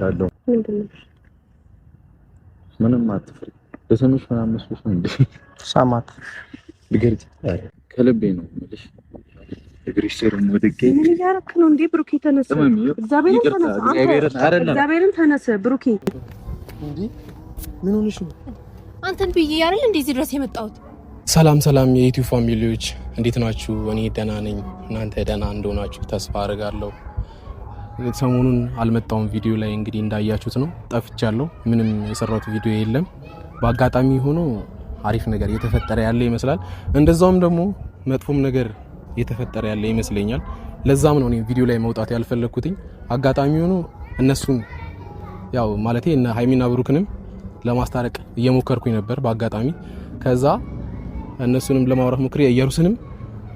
ያለው ምንም አትፍሪ። ለሰምሽ ምናምን መስሎሽ ነው እንዴ? ሳማት ልገርጭ ከልቤ ነው የምልሽ። እግርሽ ስር ወድቄ ምን እያደረክ ነው እንዴ? ብሩኬ ተነስ፣ እግዚአብሔርን ተነስ ብሩኬ። እንዴ ምን ሆነሽ ነው? አንተን ብዬ አይደል እንደዚህ ድረስ የመጣሁት። ሰላም ሰላም የዩቲዩብ ፋሚሊዎች እንዴት ናችሁ? እኔ ደህና ነኝ። እናንተ ደህና እንደሆናችሁ ተስፋ አደርጋለሁ። ሰሞኑን አልመጣውም ቪዲዮ ላይ እንግዲህ እንዳያችሁት ነው ጠፍቻለሁ። ምንም የሰራሁት ቪዲዮ የለም። በአጋጣሚ ሆኖ አሪፍ ነገር እየተፈጠረ ያለ ይመስላል። እንደዛውም ደግሞ መጥፎም ነገር እየተፈጠረ ያለ ይመስለኛል። ለዛም ነው እኔ ቪዲዮ ላይ መውጣት ያልፈለኩትኝ። አጋጣሚ ሆኖ እነሱን ያው ማለቴ እነ ሃይሚና ብሩክንም ለማስታረቅ እየሞከርኩኝ ነበር በአጋጣሚ። ከዛ እነሱንም ለማውራት ሞክሬ ኢየሩስንም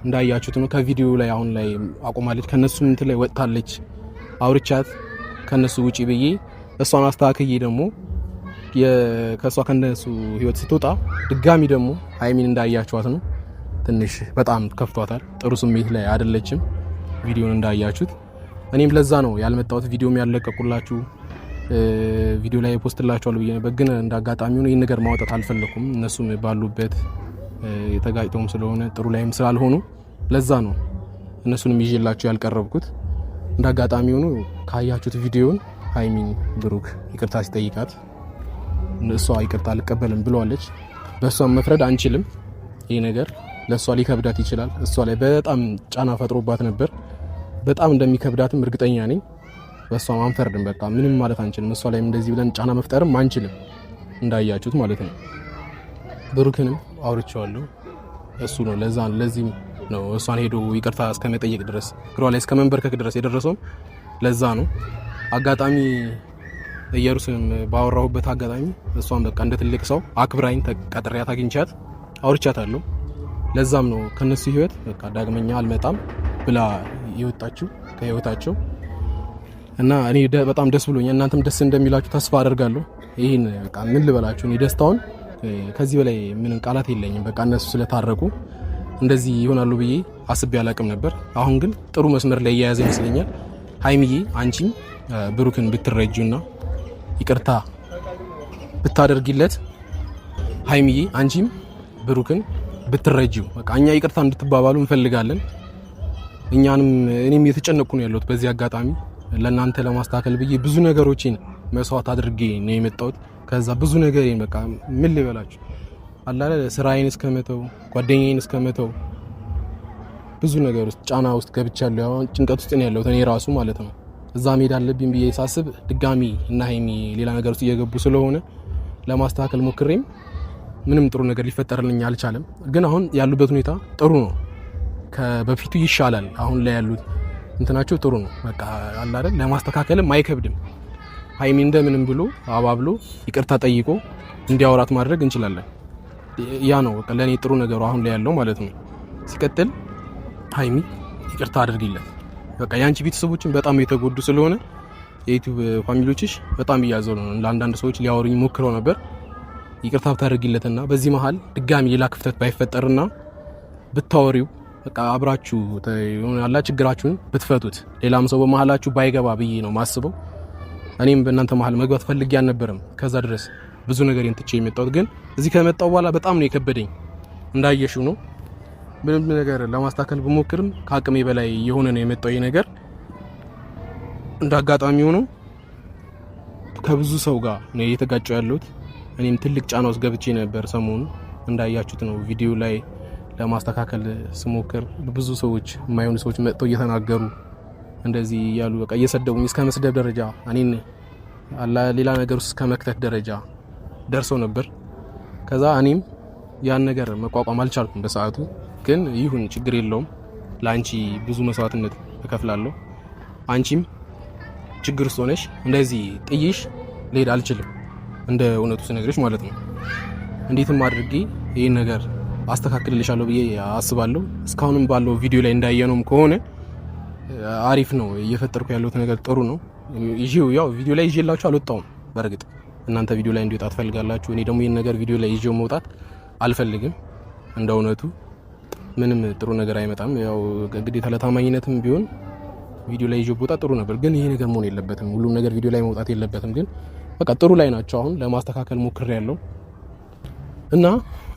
እንዳያችሁት ነው ከቪዲዮ ላይ አሁን ላይ አቆማለች። ከነሱ እንትን ላይ ወጣለች። አውርቻት ከነሱ ውጪ ብዬ እሷን አስተካክዬ ደግሞ ከሷ ከነሱ ህይወት ስትወጣ ድጋሚ ደግሞ ሃይሚን እንዳያችኋት ነው ትንሽ በጣም ከፍቷታል። ጥሩ ስሜት ላይ አይደለችም ቪዲዮን እንዳያችሁት። እኔም ለዛ ነው ያልመጣሁት ቪዲዮም ያለቀቁላችሁ ቪዲዮ ላይ ፖስትላችኋል ብዬ ነበር። ግን እንዳጋጣሚ ነው ይሄን ነገር ማውጣት አልፈለኩም። እነሱም ባሉበት የተጋጭተውም ስለሆነ ጥሩ ላይም ስላልሆኑ ለዛ ነው እነሱንም ይዤላችሁ ያልቀረብኩት። እንዳጋጣሚ ሆኖ ካያችሁት ቪዲዮን ሃይሚን ብሩክ ይቅርታ ሲጠይቃት እሷ ይቅርታ አልቀበልም ብለዋለች። በእሷም መፍረድ አንችልም። ይሄ ነገር ለእሷ ሊከብዳት ይችላል። እሷ ላይ በጣም ጫና ፈጥሮባት ነበር። በጣም እንደሚከብዳትም እርግጠኛ ነኝ። በእሷም አንፈርድም። በቃ ምንም ማለት አንችልም። እሷ ላይም እንደዚህ ብለን ጫና መፍጠርም አንችልም እንዳያችሁት ማለት ነው። ብሩክንም አውርቼዋለሁ። እሱ ነው ለዚህ ነው እሷን ሄዶ ይቅርታ እስከመጠየቅ ድረስ እግሯ ላይ እስከመንበርከክ ድረስ የደረሰው ለዛ ነው። አጋጣሚ ኢየሩስንም ባወራሁበት አጋጣሚ እሷን በቃ እንደ ትልቅ ሰው አክብራኝ ተቀጥሪያት አግኝቻት አውርቻታለሁ። ለዛም ነው ከነሱ ህይወት በቃ ዳግመኛ አልመጣም ብላ የወጣችው ከህይወታቸው እና እኔ በጣም ደስ ብሎኛል። እናንተም ደስ እንደሚላችሁ ተስፋ አደርጋለሁ። ይሄን በቃ ምን ልበላችሁ፣ እኔ ደስታውን ከዚህ በላይ ምንም ቃላት የለኝም። በቃ እነሱ ስለታረቁ እንደዚህ ይሆናሉ ብዬ አስቤ አላቅም ነበር። አሁን ግን ጥሩ መስመር ላይ እየያዘ ይመስለኛል። ሃይሚዬ አንቺም ብሩክን ብትረጂውና ይቅርታ ብታደርጊለት፣ ሃይሚዬ አንቺም ብሩክን ብትረጂው፣ በቃ እኛ ይቅርታ እንድትባባሉ እንፈልጋለን። እኔም የተጨነቅኩ ነው ያለሁት በዚህ አጋጣሚ ለእናንተ ለማስተካከል ብዬ ብዙ ነገሮችን መስዋዕት አድርጌ ነው የመጣሁት። ከዛ ብዙ ነገር በቃ ምን ልበላችሁ አላለ ስራዬን እስከመተው ጓደኛዬን እስከመተው ብዙ ነገር ውስጥ ጫና ውስጥ ገብቻለሁ። አሁን ጭንቀት ውስጥ ነው ያለሁት እኔ ራሱ ማለት ነው። እዛ መሄድ አለብኝ ብዬ ሳስብ ድጋሚ እና ሃይሚ ሌላ ነገር ውስጥ እየገቡ ስለሆነ ለማስተካከል ሞክሬም ምንም ጥሩ ነገር ሊፈጠርልኝ አልቻለም። ግን አሁን ያሉበት ሁኔታ ጥሩ ነው፣ ከበፊቱ ይሻላል። አሁን ላይ ያሉት እንትናቸው ጥሩ ነው። በቃ አለ አይደል ለማስተካከልም አይከብድም። ሃይሚ እንደምንም ብሎ አባብሎ ይቅርታ ጠይቆ እንዲያወራት ማድረግ እንችላለን። ያ ነው በቃ ለኔ ጥሩ ነገሩ አሁን ላይ ያለው ማለት ነው። ሲቀጥል ሃይሚ ይቅርታ አድርጊለት። በቃ ያንቺ ቤተሰቦችን በጣም የተጎዱ ስለሆነ የዩቲዩብ ፋሚሊዎችሽ በጣም እያዘኑ ነው። ለአንዳንድ ሰዎች ሊያወሩኝ ሞክረው ነበር። ይቅርታ ብታደርጊለትና በዚህ መሀል ድጋሚ ሌላ ክፍተት ባይፈጠርና ብታወሪው በቃ አብራችሁ ያላ ችግራችሁን ብትፈቱት ሌላም ሰው በመሀላችሁ ባይገባ ብዬ ነው ማስበው። እኔም በእናንተ መሀል መግባት ፈልጌ አልነበረም። ከዛ ድረስ ብዙ ነገር እንትቼ የመጣሁት ግን እዚህ ከመጣው በኋላ በጣም ነው የከበደኝ። እንዳየሽው ነው ምንም ነገር ለማስተካከል ብሞክርም ከአቅሜ በላይ የሆነ ነው የመጣው ይሄ ነገር። እንዳጋጣሚ ሆኖ ከብዙ ሰው ጋር ነው እየተጋጨው ያለሁት። እኔም ትልቅ ጫና ውስጥ ገብቼ ነበር ሰሞኑ እንዳያችሁት ነው ቪዲዮ ላይ ለማስተካከል ስሞክር ብዙ ሰዎች የማይሆኑ ሰዎች መጥተው እየተናገሩ እንደዚህ ያሉ በቃ እየሰደቡኝ እስከ መስደብ ደረጃ እኔን ሌላ ነገር ውስጥ ከመክተት ደረጃ ደርሰው ነበር። ከዛ እኔም ያን ነገር መቋቋም አልቻልኩም በሰዓቱ። ግን ይሁን ችግር የለውም ለአንቺ ብዙ መስዋዕትነት እከፍላለሁ። አንቺም ችግር ውስጥ ሆነሽ እንደዚህ ጥይሽ ልሄድ አልችልም እንደ እውነቱ ስነግርሽ ማለት ነው። እንዴትም አድርጌ ይሄን ነገር አስተካክልልሻለሁ ብዬ አስባለሁ። እስካሁንም ባለው ቪዲዮ ላይ እንዳየነውም ከሆነ አሪፍ ነው እየፈጠርኩ ያለሁት ነገር ጥሩ ነው። ያው ቪዲዮ ላይ ይዤላችሁ አልወጣውም። በእርግጥ እናንተ ቪዲዮ ላይ እንዲወጣ ትፈልጋላችሁ። እኔ ደግሞ ይሄን ነገር ቪዲዮ ላይ ይዤው መውጣት አልፈልግም። እንደ እውነቱ ምንም ጥሩ ነገር አይመጣም። ያው ግዴታ ለታማኝነትም ቢሆን ቪዲዮ ላይ ይዤ ቦታ ጥሩ ነበር፣ ግን ይሄ ነገር መሆን የለበትም። ሁሉም ነገር ቪዲዮ ላይ መውጣት የለበትም። ግን በቃ ጥሩ ላይ ናቸው። አሁን ለማስተካከል ሞክሬያለሁ እና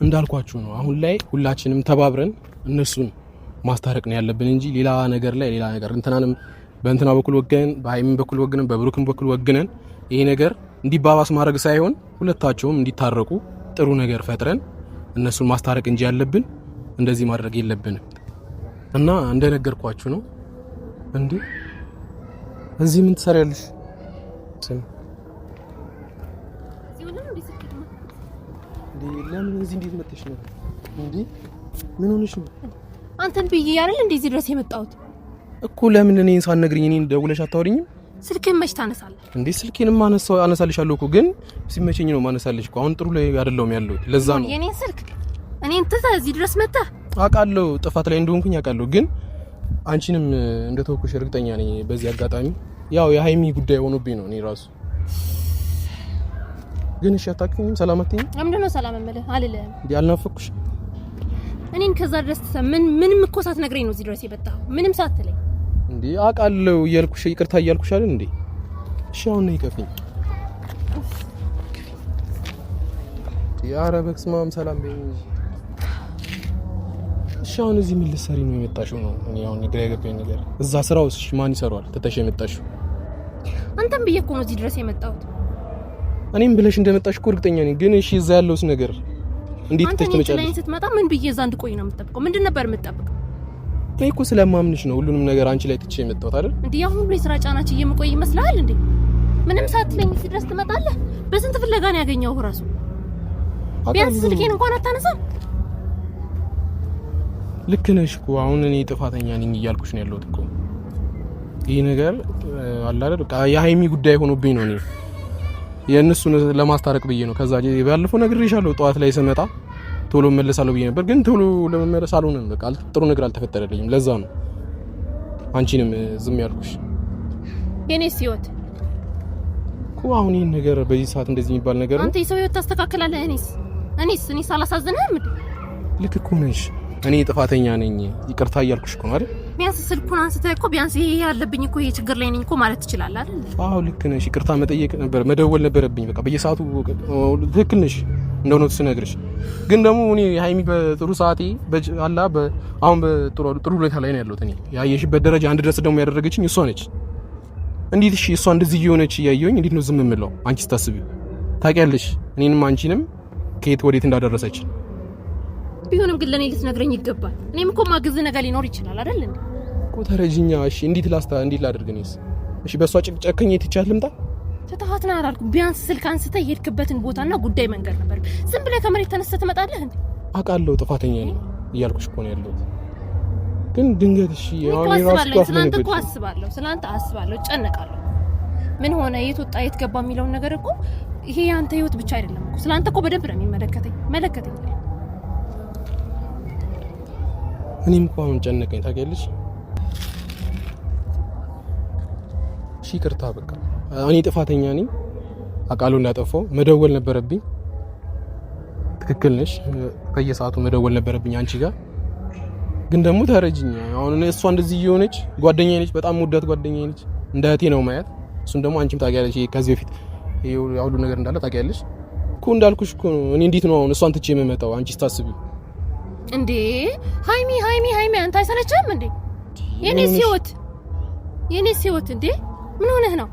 እንዳልኳችሁ ነው። አሁን ላይ ሁላችንም ተባብረን እነሱን ማስታረቅ ነው ያለብን እንጂ ሌላ ነገር እንትናንም በእንትና በኩል ወገነን፣ በሃይሚን በኩል ወገነን፣ በብሩክም በኩል ወገነን ይሄ ነገር እንዲባባስ ማድረግ ሳይሆን ሁለታቸውም እንዲታረቁ ጥሩ ነገር ፈጥረን እነሱን ማስታረቅ እንጂ ያለብን እንደዚህ ማድረግ የለብንም። እና እንደነገርኳችሁ ነው። እንዴ እዚህ ምን ትሰሪያለሽ? ለምን እዚህ እንዴት መጥተሽ ነው? እንዴ ምን ሆነሽ ነው? አንተን ብዬ አይደል እንደዚህ ድረስ የመጣሁት እኮ። ለምን እኔን ሳትነግሪኝ እኔን ደውለሽ አታወሪኝም? ስልክህን መች ታነሳለህ እንዴ? ስልኬንም አነሳልሻለሁ እኮ፣ ግን ሲመቸኝ ነው ማነሳልሽ እኮ። አሁን ጥሩ ላይ አይደለሁም ያለሁት፣ ለዛ ነው። የኔን ስልክ እኔን ትተህ እዚህ ድረስ መጣህ? አውቃለሁ ጥፋት ላይ እንደሆንኩኝ አውቃለሁ፣ ግን አንቺንም እንደተወኩሽ እርግጠኛ ነኝ። በዚህ አጋጣሚ ያው የሃይሚ ጉዳይ ሆኖብኝ ነው እኔ ራሱ። ግን እሺ አታውቂኝም? ሰላም አትይኝም? ለምንድን ነው ሰላም እምልህ? አልልህም እንዴ አልናፈኩሽ? እኔን ከዛ ድረስ ምንም እኮ ሳትነግረኝ ነው እዚህ ድረስ የመጣኸው፣ ምንም ሳትለኝ እንዴ። አውቃለሁ እያልኩሽ ይቅርታ እያልኩሽ አይደል እንዴ? እሺ አሁን ነው ይከፍኝ። ያ ረበክስማም ሰላም በይኝ። እሺ አሁን እዚህ ምን ልትሰሪ ነው የመጣሽው? ነው እኔ አሁን ግራ የገባኝ ነገር እዛ ስራውስ ማን ይሰራዋል? ትተሽ የመጣሽው? አንተም ብዬሽ እኮ ነው እዚህ ድረስ የመጣሁት። እኔም ብለሽ እንደመጣሽ እኮ እርግጠኛ ነኝ። ግን እሺ እዛ ያለውስ ነገር እንዴት ትተሽ ትመጫለሽ? አንተ ስትመጣ ምን ብዬ እዛ እንድቆይ ነው የምጠብቀው? ምንድን ነበር የምጠብቀው? እኔ እኮ ስለማምንሽ ነው ሁሉንም ነገር አንቺ ላይ ትቼ የመጣሁት አይደል እንዴ? ያው ሁሉ የሥራ ጫናች እየምቆይ ይመስላል እንዴ? ምንም ሳትለኝ እዚህ ድረስ ትመጣለህ? በስንት ፍለጋ ነው ያገኘው ራሱ። ቢያንስ ስልኬን እንኳን አታነሳም። ልክ ነሽ እኮ አሁን እኔ ጥፋተኛ ነኝ እያልኩሽ ነው ያለሁት እኮ። ይሄ ነገር አለ አይደል በቃ የሃይሚ ጉዳይ ሆኖብኝ ነው። እኔ የእነሱን ለማስታረቅ ብዬ ነው። ከዛ ባለፈው ነግሬሻለሁ፣ ጠዋት ላይ ስመጣ ቶሎ መለሳለሁ ብዬ ነበር፣ ግን ቶሎ ለመመለስ አልሆነም። በቃ ጥሩ ነገር አልተፈጠረልኝም። ለዛ ነው አንቺንም ዝም ያልኩሽ። የኔስ ህይወት እኮ አሁን ይሄን ነገር በዚህ ሰዓት እንደዚህ የሚባል ነገር አንተ የሰው ህይወት ታስተካክላለህ። እኔስ አላሳዝንህም እንዴ? ልክ እኮ ነሽ። እኔ ጥፋተኛ ነኝ ይቅርታ እያልኩሽ እኮ አይደል? ቢያንስ ስልኩን አንስተህ እኮ ቢያንስ ይሄ ያለብኝ እኮ ይሄ ችግር ላይ ነኝ እኮ ማለት ትችላለህ አይደል? አዎ ልክ ነሽ። ይቅርታ መጠየቅ ነበር፣ መደወል ነበረብኝ። በቃ በየሰዓቱ ትክክል ነሽ እንደሆነ ስነግርሽ። ግን ደግሞ እኔ ሃይሚ በጥሩ ሰዓቴ አላ አሁን በጥሩ ሁኔታ ላይ ነው ያለሁት። እኔ ያየሽበት ደረጃ አንድ ድረስ ደግሞ ያደረገችኝ እሷ ነች። እንዴት እሺ እሷ እንደዚህ እየሆነች እያየሁኝ እንዴት ነው ዝም የምለው? አንቺ ስታስቢው ታውቂያለሽ እኔንም አንቺንም ከየት ወዴት እንዳደረሰች። ቢሆንም ግን ለኔ ልትነግረኝ ይገባል። እኔም እኮ ማግዝ ነገር ሊኖር ይችላል አይደል እንዴ? እኮ ተረጂኛ። እሺ እንዴት ላድርግ እኔስ? እሺ በሷ ጨከኝ የትቻት ልምጣ? ተታሃትና አላልኩም። ቢያንስ ስልክ አንስተህ የሄድክበትን ቦታና ጉዳይ መንገር ነበር። ዝም ብለህ ከመሬት ተነስተህ ትመጣለህ እንዴ? አውቃለሁ ጥፋተኛ ነኝ እያልኩሽ እኮ ነው ያለሁት። ግን ድንገት እሺ አሁን ራስህ ስላንተ እኮ አስባለሁ፣ ስላንተ አስባለሁ፣ ጨነቃለሁ። ምን ሆነ የት ወጣ የት ገባ የሚለውን ነገር እኮ ይሄ ያንተ ህይወት ብቻ አይደለም እኮ ስላንተ እኮ በደንብ ነው የሚመለከተኝ። እኔም እኮ አሁን ጨነቀኝ ታውቂያለሽ። እሺ ይቅርታ በቃ እኔ ጥፋተኛ ነኝ አውቃለሁ። እንዳጠፋው መደወል ነበረብኝ። ትክክል ነሽ። በየሰዓቱ መደወል ነበረብኝ አንቺ ጋር። ግን ደግሞ ተረጅኝ። አሁን እሷ እንደዚህ እየሆነች ጓደኛዬ ነች፣ በጣም ሙዳት ጓደኛዬ ነች፣ እንደ እህቴ ነው ማያት። እሱን ደግሞ አንቺም ታውቂያለሽ፣ ከዚህ በፊት ሁሉ ነገር እንዳለ ታውቂያለሽ እኮ። እንዳልኩሽ እኮ እኔ እንዴት ነው አሁን እሷን ትቼ የምመጣው? አንቺ ስታስቢው እንዴ ሃይሚ አንተ አይሰለችም እንዴ? የኔስ ህይወት እንዴ ምን ሆነህ ነው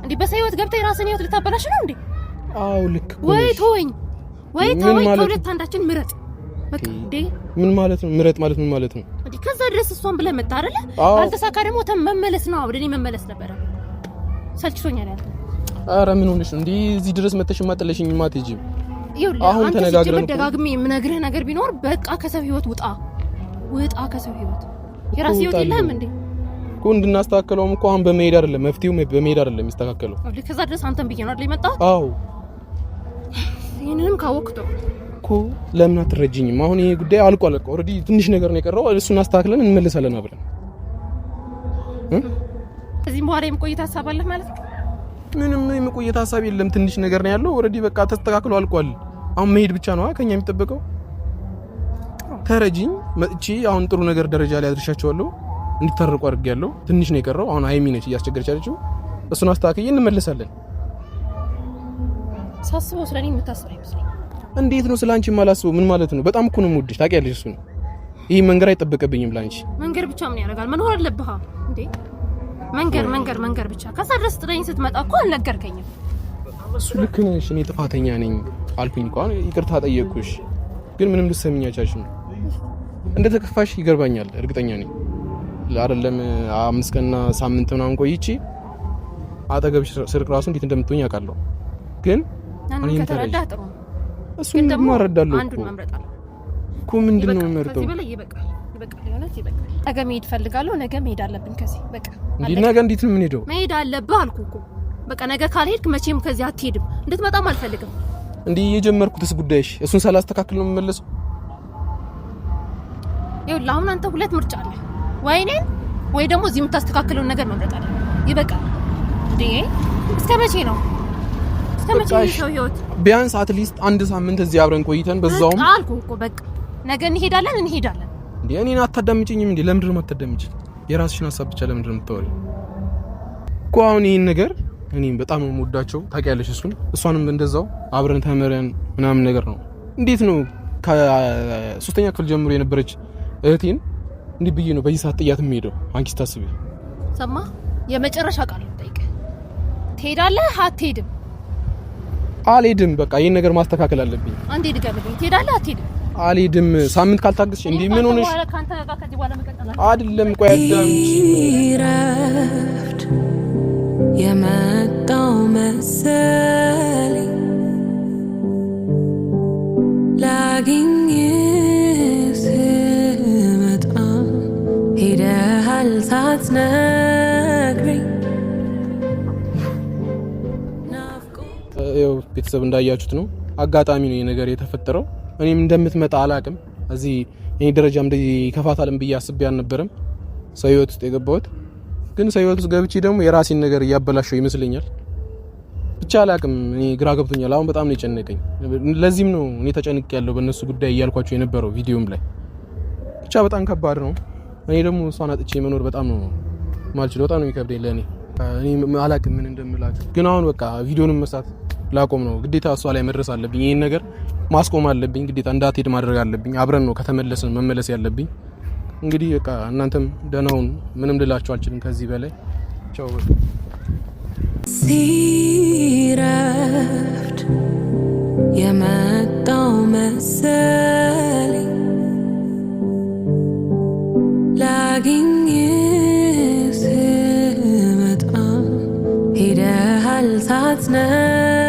እንዴ? በሰው ህይወት ገብተህ የራስህን ህይወት ልታበላሽ ነው እንዴ? አዎ ልክ ወይ ተወኝ ከሁለት አንዳችን ምረጥ በቃ። እንዴ ምን ማለት ነው ምረጥ ማለት ምን ማለት ነው እንዴ? ከዛ ድረስ እሷን ብለህ መጣ አይደለ? አልተሳካ ደግሞ መመለስ ነው። ወደ እኔ መመለስ ነበር። ሰልችቶኛል ያልኩት። ኧረ ምን ሆነሽ ነው እንዴ? እዚህ ድረስ መተሽ ማጥለሽኝ ማትጂም አሁን ተነጋግረን ደጋግሜ የምነግርህ ነገር ቢኖር በቃ ከሰው ህይወት ውጣ ከሰው ህይወት። የራስ ህይወት የለህም እንዴ? እኮ እንድናስተካክለውም እኮ አሁን በመሄድ አይደለም መፍትሄው በመሄድ አይደለም የሚስተካከለው። ከዛ ድረስ አንተም ብዬ ነው አይደል የመጣሁት? አዎ ይሄንንም ካወቅኩት እኮ ለምን አትረጂኝም? አሁን ይሄ ጉዳይ አልቋል እኮ ኦልሬዲ ትንሽ ነገር ነው የቀረው። እሱን አስተካክለን እንመለሳለን አብረን። እዚህ በኋላ የመቆየት ሀሳብ አለህ ማለት ነው? ምንም የመቆየት ሀሳብ የለም። ትንሽ ነገር ነው ያለው። ኦልሬዲ በቃ ተስተካክሎ አልቋል። አሁን መሄድ ብቻ ነው ከኛ የሚጠበቀው። ተረጂኝ መጥቼ አሁን ጥሩ ነገር ደረጃ ላይ አድርሻቸዋለሁ። እንዲታረቁ አድርጌያለሁ። ትንሽ ነው የቀረው። አሁን ሀይሚ ነች እያስቸገረች ያለችው። እሱን አስተካክዬ እንመለሳለን። ሳስበው ስለኔ የምታስበው አይመስለኝም። እንዴት ነው ስላንቺ የማላስበው? ምን ማለት ነው? በጣም እኮ ነው የምወድሽ ታውቂያለሽ። እሱ ነው ይሄ መንገር አይጠበቅብኝም ላንቺ። መንገር ብቻ ምን ያደርጋል? መኖር አለብህ እንዴ? መንገር ብቻ። ከዛ ድረስ ጥለኝ ስትመጣ እኮ አልነገርከኝም። እሱ ልክ ነሽ። እኔ ጥፋተኛ ነኝ አልኩኝ እኮ ይቅርታ ጠየቅኩሽ፣ ግን ምንም ልትሰሚኝ አልቻልሽም። እንደተከፋሽ ይገርባኛል፣ እርግጠኛ ነኝ። አይደለም 5 ቀንና ሳምንት ምናምን ቆይቼ አጠገብሽ ስርቅ ራሱ እንዴት እንደምትሆኝ አውቃለሁ። ግን እኔ ከተረዳህ ጥሩ ነው። እሱን ደግሞ አረዳለሁ አንዱን መምረጥ አለ እኮ። ምንድነው የምመርጠው? ከዚህ በላይ ይበቃል። የሆነስ ይበቃል። ነገ መሄድ ፈልጋለሁ። ነገ መሄድ አለብን ከዚህ በቃ። ነገ እንዴት ነው የምንሄደው? መሄድ አለብህ አልኩህ እኮ በቃ። ነገ ካልሄድክ መቼም ከዚህ አትሄድም። እንድትመጣም አልፈልግም። እንዴ የጀመርኩትስ ጉዳይሽ እሱን ሳላስተካክል ነው የምመለሰው? ይኸውልህ አሁን አንተ ሁለት ምርጫ አለ። ወይ እኔን ወይ ደግሞ እዚህ የምታስተካክለውን ነገር መምረጥ አለ። ይበቃል እንዴ! እስከ መቼ ነው? እስከ መቼ ነው ሰው ህይወት? ቢያንስ አትሊስት አንድ ሳምንት እዚህ አብረን ቆይተን በዛውም አልኩህ እኮ በቃ። ነገ እንሄዳለን። እንዴ እኔን አታዳምጪኝም እንዴ? ለምንድን ነው የማታዳምጪኝ? የራስሽን ሀሳብ ብቻ ለምንድን ነው የምታወሪው? እኮ አሁን ይሄን ነገር እኔም በጣም ነው የምወዳቸው ታውቂያለሽ። እሷንም እንደዛው አብረን ተመረን ምናምን ነገር ነው። እንዴት ነው ከ3ኛ ክፍል ጀምሮ የነበረች እህቴን እንዲህ ብዬ ነው በዚህ ሰዓት ጥያት የምሄደው? አንቺ ታስቢ። ሰማ የመጨረሻ ቃል ነው ጠይቀ። ትሄዳለህ አትሄድም? አልሄድም። በቃ ይሄን ነገር ማስተካከል አለብኝ። አንዴ ድገምልኝ። ትሄዳለህ አትሄድም? አልሄድም። ሳምንት ካልታገስሽ እንዴ ምን ሆነሽ? አይደለም ቆይ አዳምጪ። የመጣው መሰለኝ ላግኝ ስመጣ ሄደሃል ሳትነግረኝ። ቤተሰብ እንዳያችሁት ነው። አጋጣሚ ነው የነገር የተፈጠረው። እኔም እንደምትመጣ አላቅም። እዚህ እኔ ደረጃም እንደዚህ ከፋታለም ብዬ አስቤ አልነበረም ሰው ህይወት ውስጥ የገባሁት። ግን ሰው ህይወት ውስጥ ገብቼ ደግሞ የራሴን ነገር እያበላሸው ይመስለኛል። ብቻ አላቅም። እኔ ግራ ገብቶኛል። አሁን በጣም ነው የጨነቀኝ። ለዚህም ነው እኔ ተጨንቄ ያለው በእነሱ ጉዳይ እያልኳቸው የነበረው ቪዲዮም ላይ። ብቻ በጣም ከባድ ነው። እኔ ደግሞ እሷን አጥቼ መኖር በጣም ነው ማልችለው። በጣም ነው የሚከብደኝ ለእኔ። እኔ አላቅም ምን እንደምላችሁ። ግን አሁን በቃ ቪዲዮንም መስራት ላቆም ነው ግዴታ። እሷ ላይ መድረስ አለብኝ። ይሄን ነገር ማስቆም አለብኝ ግዴታ። እንዳትሄድ ማድረግ አለብኝ። አብረን ነው ከተመለስን መመለስ ያለብኝ። እንግዲህ በቃ እናንተም ደህናውን ምንም ልላችሁ አልችልም ከዚህ በላይ። ቻው። ሲረፍድ የመጣው መሰለኝ ላግኝ ስመጣ ሄደሃል ሳትነግረኝ።